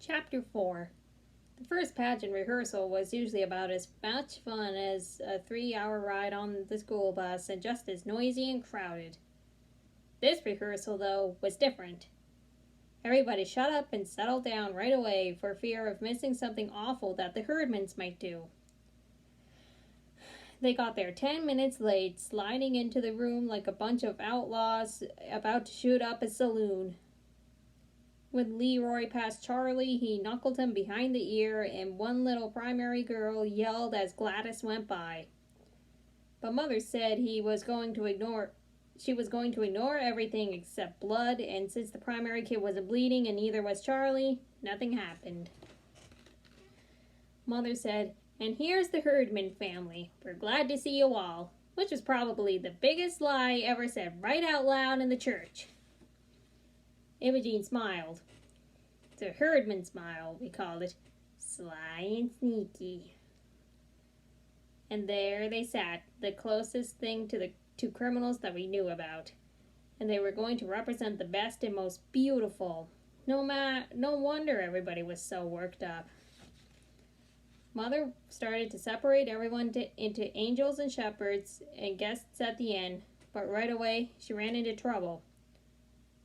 Chapter 4. The first pageant rehearsal was usually about as much fun as a 3-hour ride on the school bus and just as noisy and crowded. This rehearsal, though, was different. Everybody shut up and settled down right away for fear of missing something awful that the Herdmans might do. They got there 10 minutes late, sliding into the room like a bunch of outlaws about to shoot up a saloon. When Leroy passed Charlie, he knuckled him behind the ear, and one little primary girl yelled as Gladys went by. But Mother said she was going to ignore everything except blood, and since the primary kid wasn't bleeding and neither was Charlie, nothing happened. Mother said, "And here's the Herdman family. We're glad to see you all," which was probably the biggest lie ever said right out loud in the church. Imogene smiled. The Herdman smile, we called it. Sly and sneaky. And there they sat, the closest thing to the two criminals that we knew about. And they were going to represent the best and most beautiful. No wonder everybody was so worked up. Mother started to separate everyone into angels and shepherds and guests at the end, but right away she ran into trouble.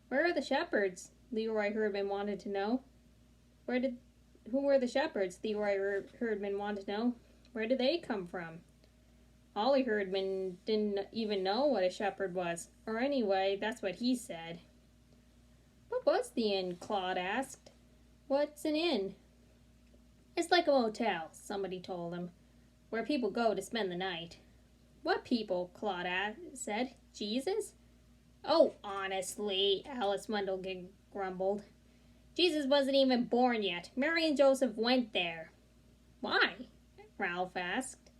"Where are the shepherds?" Leroy Herdman wanted to know. Who were the shepherds? Leroy Herdman wanted to know. Where did they come from? Ollie Herdman didn't even know what a shepherd was, or anyway, that's what he said. "What was the inn?" Claude asked. "What's an inn?" "It's like a motel," somebody told him, "where people go to spend the night." "What people?" Claude said. "Jesus?" "Oh, honestly," Alice Wendell grumbled. "Jesus wasn't even born yet. Mary and Joseph went there." "Why?" Ralph asked.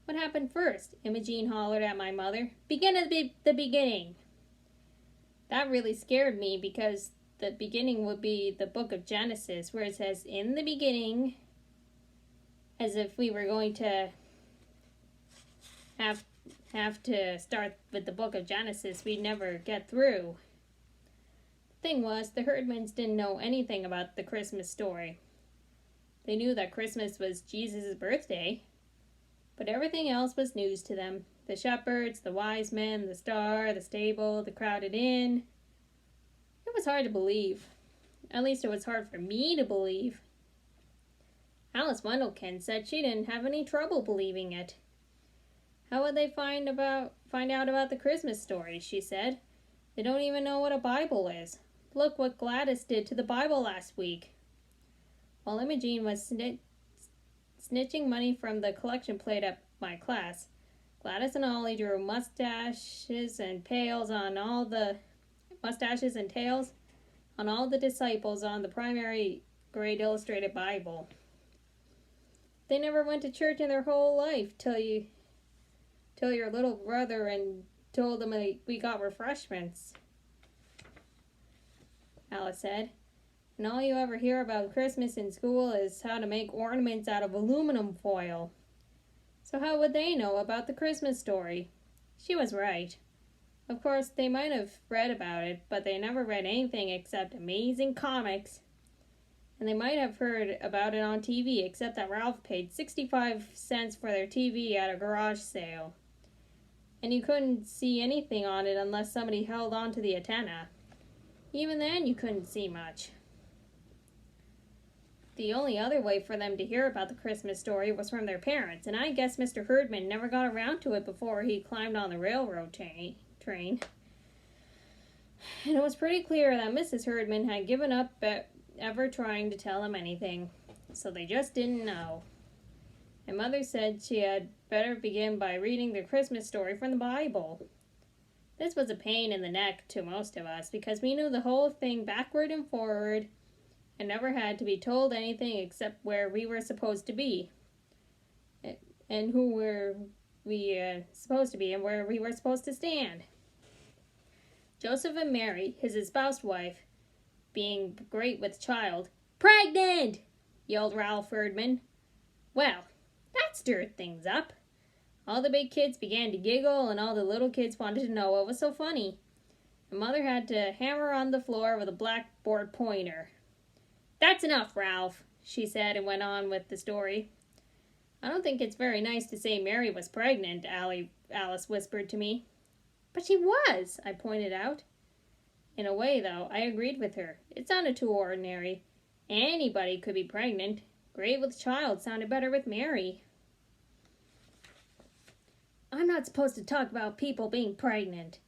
"What happened first?" Imogene hollered at my mother. "Begin at the beginning." That really scared me because the beginning would be the book of Genesis, where it says, "In the beginning," as if we were going to have to start with the book of Genesis we'd never get through. The thing was, the Herdmans didn't know anything about the Christmas story. They knew that Christmas was Jesus' birthday, but everything else was news to them. The shepherds, the wise men, the star, the stable, the crowded inn. It was hard to believe. At least it was hard for me to believe. Alice Wendelkin said she didn't have any trouble believing it. "How would they find out about the Christmas story?" she said. "They don't even know what a Bible is. Look what Gladys did to the Bible last week." While Imogene was snitching money from the collection plate at my class, Gladys and Ollie drew mustaches and tails on all the disciples on the primary grade illustrated Bible. They never went to church in their whole life till your little brother and told them we got refreshments, Alice said. "And all you ever hear about Christmas in school is how to make ornaments out of aluminum foil. So how would they know about the Christmas story?" She was right. Of course, they might have read about it, but they never read anything except amazing comics. And they might have heard about it on TV, except that Ralph paid 65 cents for their TV at a garage sale. And you couldn't see anything on it unless somebody held on to the antenna. Even then, you couldn't see much. The only other way for them to hear about the Christmas story was from their parents, and I guess Mr. Herdman never got around to it before he climbed on the railroad train. And it was pretty clear that Mrs. Herdman had given up ever trying to tell him anything, so they just didn't know. And Mother said she had better begin by reading the Christmas story from the Bible. This was a pain in the neck to most of us, because we knew the whole thing backward and forward, and never had to be told anything except where we were supposed to be, and who were we supposed to be, and where we were supposed to stand. Joseph and Mary, his espoused wife, being great with child. "Pregnant!" yelled Ralph Herdman. Well, that stirred things up. All the big kids began to giggle, and all the little kids wanted to know what was so funny. And Mother had to hammer on the floor with a blackboard pointer. "That's enough, Ralph," she said, and went on with the story. "I don't think it's very nice to say Mary was pregnant," Alice whispered to me. "But she was," I pointed out. In a way, though, I agreed with her. It sounded too ordinary. Anybody could be pregnant. Great with child sounded better with Mary. "I'm not supposed to talk about people being pregnant."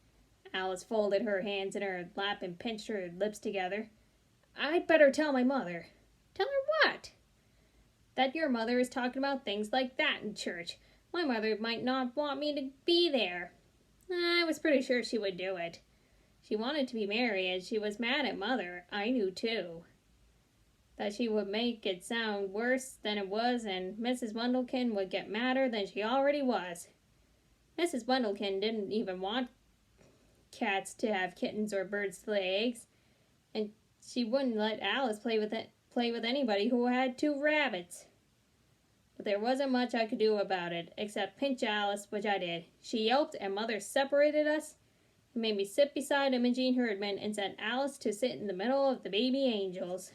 Alice folded her hands in her lap and pinched her lips together. "I'd better tell my mother." "Tell her what?" "That your mother is talking about things like that in church. My mother might not want me to be there." I was pretty sure she would do it. She wanted to be Mary, and she was mad at Mother. I knew, too, that she would make it sound worse than it was, and Mrs. Bundlekin would get madder than she already was. Mrs. Bundlekin didn't even want cats to have kittens or birds to lay eggs, and she wouldn't let Alice play with anybody who had 2 rabbits. But there wasn't much I could do about it, except pinch Alice, which I did. She yelped, and Mother separated us and made me sit beside Imogene Herdman and sent Alice to sit in the middle of the baby angels.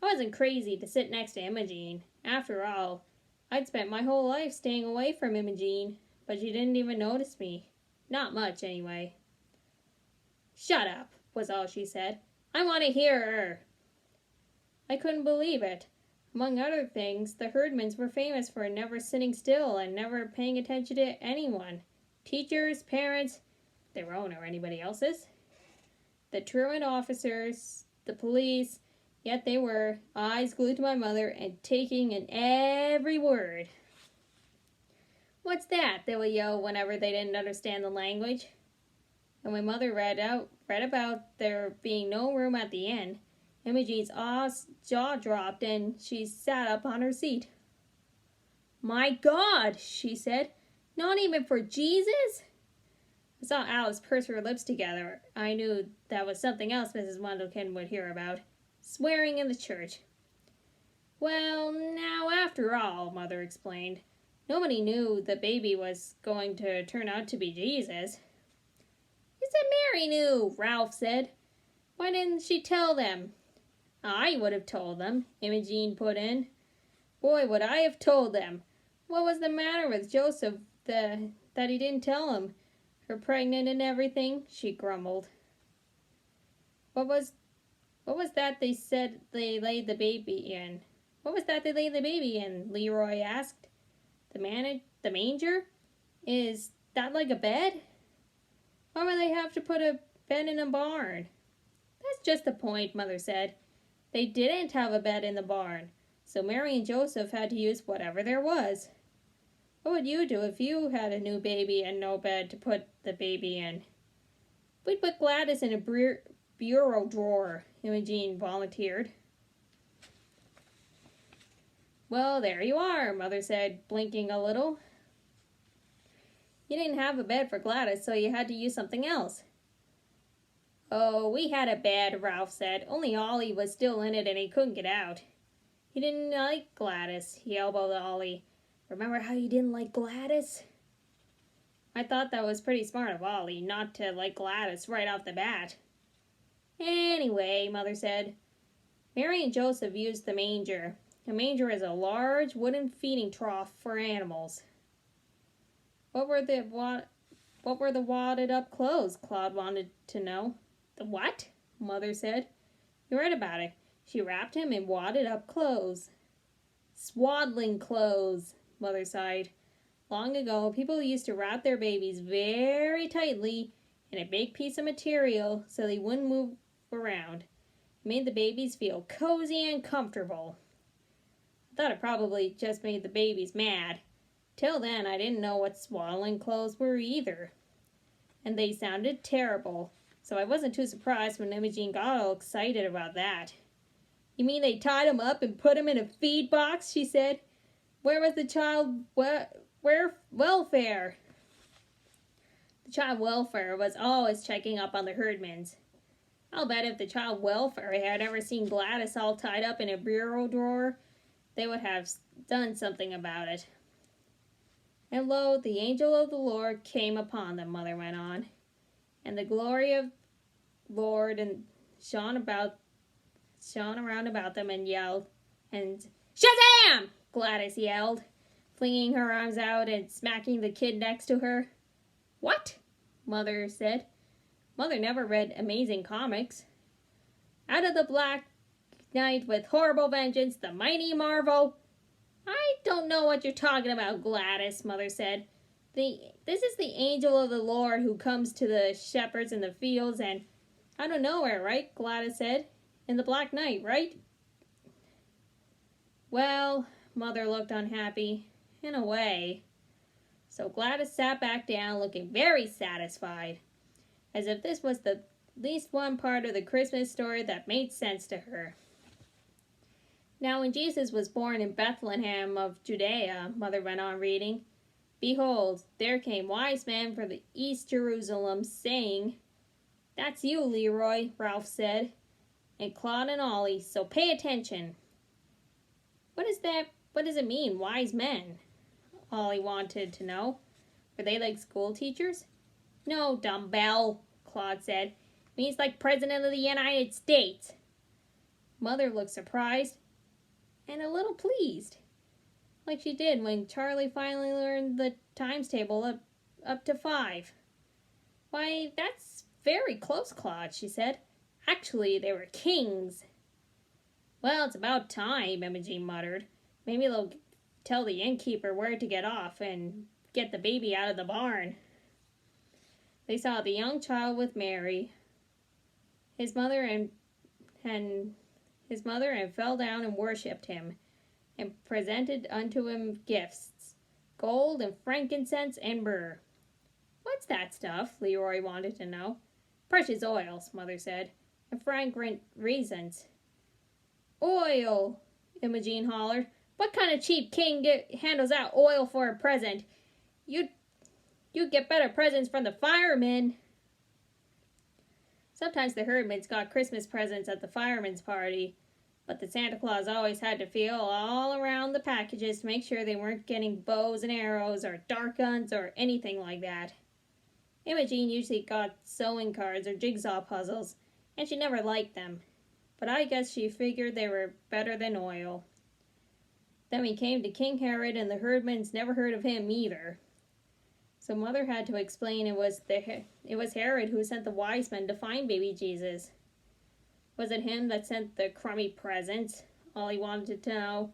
I wasn't crazy to sit next to Imogene. After all, I'd spent my whole life staying away from Imogene, but she didn't even notice me. Not much, anyway. "Shut up," was all she said. "I want to hear her." I couldn't believe it. Among other things, the Herdmans were famous for never sitting still and never paying attention to anyone. Teachers, parents, their own or anybody else's, the truant officers, the police, yet they were, eyes glued to my mother and taking in every word. "What's that?" they would yell whenever they didn't understand the language. And when Mother read about there being no room at the inn, Imogene's jaw dropped and she sat up on her seat. "My God," she said, "not even for Jesus?" I saw Alice purse her lips together. I knew that was something else Mrs. Bundlekin would hear about. Swearing in the church. "Well, now, after all," Mother explained, "nobody knew the baby was going to turn out to be Jesus." "You said Mary knew," Ralph said. "Why didn't she tell them?" "I would have told them," Imogene put in. "Boy, would I have told them. What was the matter with Joseph that he didn't tell him? Her pregnant and everything," she grumbled. What was that they said they laid the baby in?" "What was that they laid the baby in?" Leroy asked. The manger? Is that like a bed? Why would they have to put a bed in a barn?" "That's just the point," Mother said. "They didn't have a bed in the barn, so Mary and Joseph had to use whatever there was. What would you do if you had a new baby and no bed to put the baby in?" "We'd put Gladys in a bureau drawer," Imogene volunteered. "Well, there you are," Mother said, blinking a little. "You didn't have a bed for Gladys, so you had to use something else." "Oh, we had a bed," Ralph said, "only Ollie was still in it and he couldn't get out. He didn't like Gladys," he elbowed Ollie. "Remember how you didn't like Gladys?" I thought that was pretty smart of Ollie, not to like Gladys right off the bat. "Anyway," Mother said, "Mary and Joseph used the manger. A manger is a large wooden feeding trough for animals." What were the wadded up clothes?" Claude wanted to know. "The what?" Mother said. "You read about it. She wrapped him in wadded up clothes." "Swaddling clothes," Mother sighed. "Long ago, people used to wrap their babies very tightly in a big piece of material so they wouldn't move around. It made the babies feel cozy and comfortable. I thought it probably just made the babies mad. Till then, I didn't know what swaddling clothes were either. And they sounded terrible, so I wasn't too surprised when Imogene got all excited about that. "You mean they tied him up and put him in a feed box?" she said. "Where was the child welfare?" The child welfare was always checking up on the Herdmans. I'll bet if the child welfare had ever seen Gladys all tied up in a bureau drawer, they would have done something about it. "And lo, the angel of the Lord came upon them," Mother went on. "And the glory of the Lord shone about shone around about them and yelled, and Shazam! Gladys yelled, flinging her arms out and smacking the kid next to her. What? Mother said. Mother never read Amazing Comics. Out of the black night with horrible vengeance, the mighty Marvel. I don't know what you're talking about, Gladys, Mother said. This is the angel of the Lord who comes to the shepherds in the fields and out of nowhere, right? Gladys said. In the black night, right? Well, Mother looked unhappy. In a way. So Gladys sat back down, looking very satisfied, as if this was the least one part of the Christmas story that made sense to her. Now when Jesus was born in Bethlehem of Judea, Mother went on reading, behold, there came wise men from the East Jerusalem, saying, That's you, Leroy, Ralph said, and Claude and Ollie, so pay attention. What is that? What does it mean, wise men? Ollie wanted to know. Were they like school teachers? No, dumbbell, Claude said. It means like President of the United States. Mother looked surprised and a little pleased, like she did when Charlie finally learned the times table up to 5. Why, that's very close, Claude, she said. Actually, they were kings. Well, it's about time, Imogen muttered. Maybe they'll tell the innkeeper where to get off and get the baby out of the barn. They saw the young child with Mary, his mother, and fell down and worshipped him, and presented unto him gifts, gold and frankincense and myrrh. What's that stuff? Leroy wanted to know. Precious oils, Mother said, and fragrant raisins. Oil, Imogen hollered. What kind of cheap king handles out oil for a present? You'd get better presents from the firemen. Sometimes the herdmans got Christmas presents at the firemen's party, but the Santa Claus always had to feel all around the packages to make sure they weren't getting bows and arrows or dart guns or anything like that. Imogen usually got sewing cards or jigsaw puzzles, and she never liked them, but I guess she figured they were better than oil. Then we came to King Herod, and the herdmans never heard of him either. So Mother had to explain it was Herod who sent the wise men to find baby Jesus. Was it him that sent the crummy presents? Ollie wanted to know.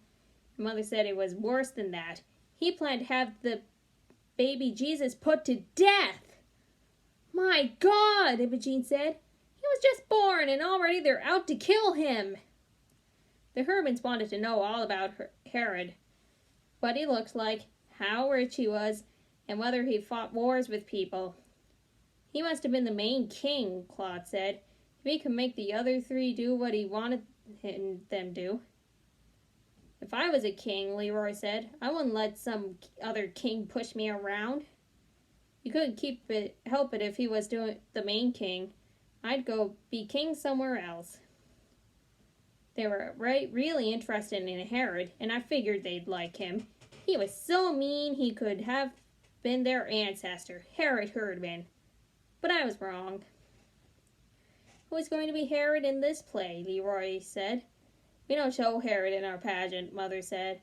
Mother said it was worse than that. He planned to have the baby Jesus put to death. My God, Imogen said. He was just born and already they're out to kill him. The herdmans wanted to know all about Herod, what he looked like, how rich he was, and whether he fought wars with people. He must have been the main king, Claude said, if he could make the other 3 do what he wanted them do. If I was a king, Leroy said, I wouldn't let some other king push me around. You couldn't help it if he was doing the main king. I'd go be king somewhere else. They were really interested in Herod, and I figured they'd like him. He was so mean he could have been their ancestor, Herod Herdman. But I was wrong. Who is going to be Herod in this play? Leroy said. We don't show Herod in our pageant, Mother said.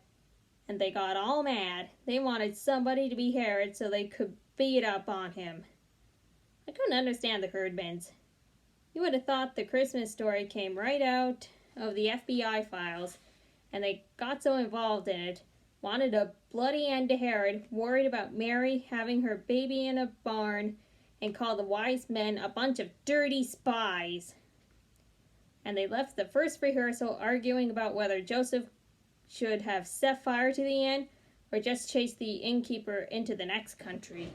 And they got all mad. They wanted somebody to be Herod so they could beat up on him. I couldn't understand the herdmans. You would have thought the Christmas story came right out of the FBI files, and they got so involved in it, wanted a bloody end to Herod, worried about Mary having her baby in a barn, and called the wise men a bunch of dirty spies. And they left the first rehearsal arguing about whether Joseph should have set fire to the inn or just chase the innkeeper into the next country.